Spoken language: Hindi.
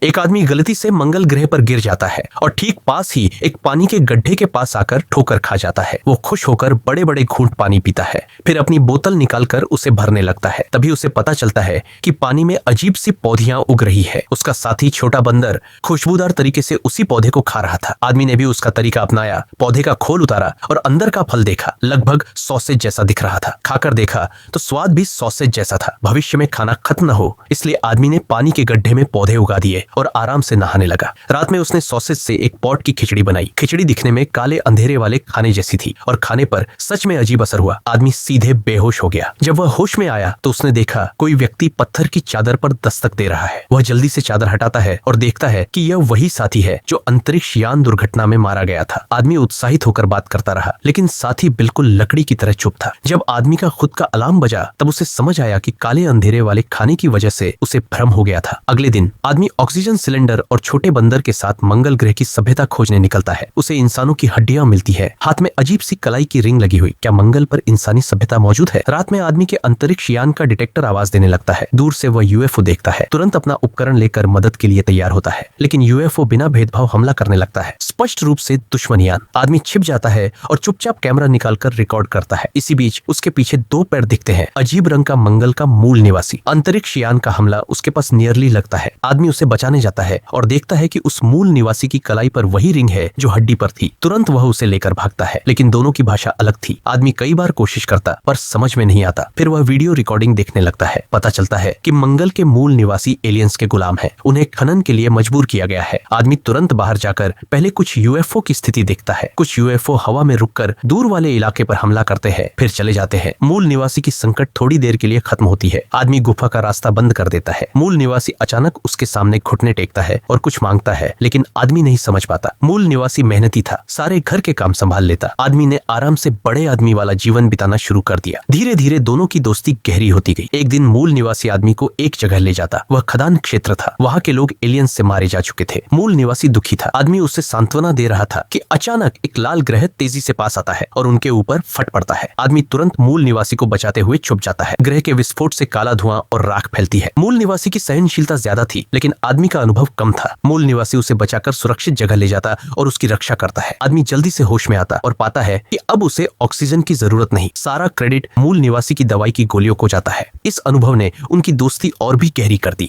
एक आदमी गलती से मंगल ग्रह पर गिर जाता है और ठीक पास ही एक पानी के गड्ढे के पास आकर ठोकर खा जाता है। वो खुश होकर बड़े बड़े घूंट पानी पीता है, फिर अपनी बोतल निकालकर उसे भरने लगता है। तभी उसे पता चलता है कि पानी में अजीब सी पौधियां उग रही है। उसका साथी छोटा बंदर खुशबूदार तरीके से उसी पौधे को खा रहा था। आदमी ने भी उसका तरीका अपनाया, पौधे का खोल उतारा और अंदर का फल देखा। लगभग सॉसेज जैसा दिख रहा था। खाकर देखा तो स्वाद भी सॉसेज जैसा था। भविष्य में खाना खत्म न हो इसलिए आदमी ने पानी के गड्ढे में पौधे उगा दिए और आराम से नहाने लगा। रात में उसने सॉसेज से एक पॉट की खिचड़ी बनाई। खिचड़ी दिखने में काले अंधेरे वाले खाने जैसी थी और खाने पर सच में अजीब असर हुआ। आदमी सीधे बेहोश हो गया। जब वह होश में आया तो उसने देखा कोई व्यक्ति पत्थर की चादर पर दस्तक दे रहा है। वह जल्दी से चादर हटाता है और देखता है कि यह वही साथी है जो अंतरिक्ष यान दुर्घटना में मारा गया था। आदमी उत्साहित होकर बात करता रहा, लेकिन साथी बिल्कुल लकड़ी की तरह चुप था। जब आदमी का खुद का अलार्म बजा तब उसे समझ आया कि काले अंधेरे वाले खाने की वजह से उसे भ्रम हो गया था। अगले दिन आदमी ऑक्सीजन सिलेंडर और छोटे बंदर के साथ मंगल ग्रह की सभ्यता खोजने निकलता है। उसे इंसानों की हड्डियां मिलती है, हाथ में अजीब सी कलाई की रिंग लगी हुई। क्या मंगल पर इंसानी सभ्यता मौजूद है? रात में आदमी के अंतरिक्ष यान का डिटेक्टर आवाज देने लगता है। दूर से वह यूएफओ देखता है, तुरंत अपना उपकरण लेकर मदद के लिए तैयार होता है, लेकिन यूएफओ बिना भेदभाव हमला करने लगता है। स्पष्ट रूप से दुश्मन यान। आदमी छिप जाता है और चुपचाप कैमरा निकालकर रिकॉर्ड करता है। इसी बीच उसके पीछे दो पैर दिखते हैं, अजीब रंग का मंगल का मूल निवासी। अंतरिक्ष यान का हमला उसके पास नियरली लगता है। आदमी उसे बचाने जाता है और देखता है कि उस मूल निवासी की कलाई पर वही रिंग है जो हड्डी पर थी। तुरंत वह उसे लेकर भागता है, लेकिन दोनों की भाषा अलग थी। आदमी कई बार कोशिश करता पर समझ में नहीं आता। फिर वह वीडियो रिकॉर्डिंग देखने लगता है। पता चलता है कि मंगल के मूल निवासी एलियंस के गुलाम हैं। उन्हें खनन के लिए मजबूर किया गया है। आदमी तुरंत बाहर जाकर पहले कुछ यूएफओ की स्थिति देखता है। कुछ यूएफओ हवा में रुककर दूर वाले इलाके पर हमला करते हैं, फिर चले जाते हैं। मूल निवासी की संकट थोड़ी देर के लिए खत्म होती है। आदमी गुफा का रास्ता बंद कर देता है। मूल निवासी अचानक उसके सामने घुटने टेकता है और कुछ मांगता है, लेकिन आदमी नहीं समझ पाता। मूल निवासी मेहनती था, सारे घर के काम संभाल लेता। आदमी ने आराम से बड़े आदमी वाला जीवन बिताना शुरू कर दिया। धीरे धीरे दोनों की दोस्ती गहरी होती गई। एक दिन मूल निवासी आदमी को एक जगह ले जाता। वह खदान क्षेत्र था। वहाँ के लोग एलियंस से मारे जा चुके थे। मूल निवासी दुखी था। आदमी उसे सांत्वना दे रहा था कि अचानक एक लाल ग्रह तेजी से पास आता है और उनके ऊपर फट पड़ता है। आदमी तुरंत मूल निवासी को बचाते हुए छुप जाता है। ग्रह के विस्फोट से काला धुआं और राख फैलती है। मूल निवासी की सहनशीलता ज्यादा थी, लेकिन आदमी का अनुभव कम था। मूल निवासी उसे बचाकर सुरक्षित जगह ले जाता और उसकी रक्षा करता है। आदमी जल्दी से होश में आता और पाता है कि अब उसे ऑक्सीजन की जरूरत नहीं। सारा क्रेडिट मूल निवासी की दवाई की गोलियों को जाता है। इस अनुभव ने उनकी दोस्ती और भी गहरी कर दी।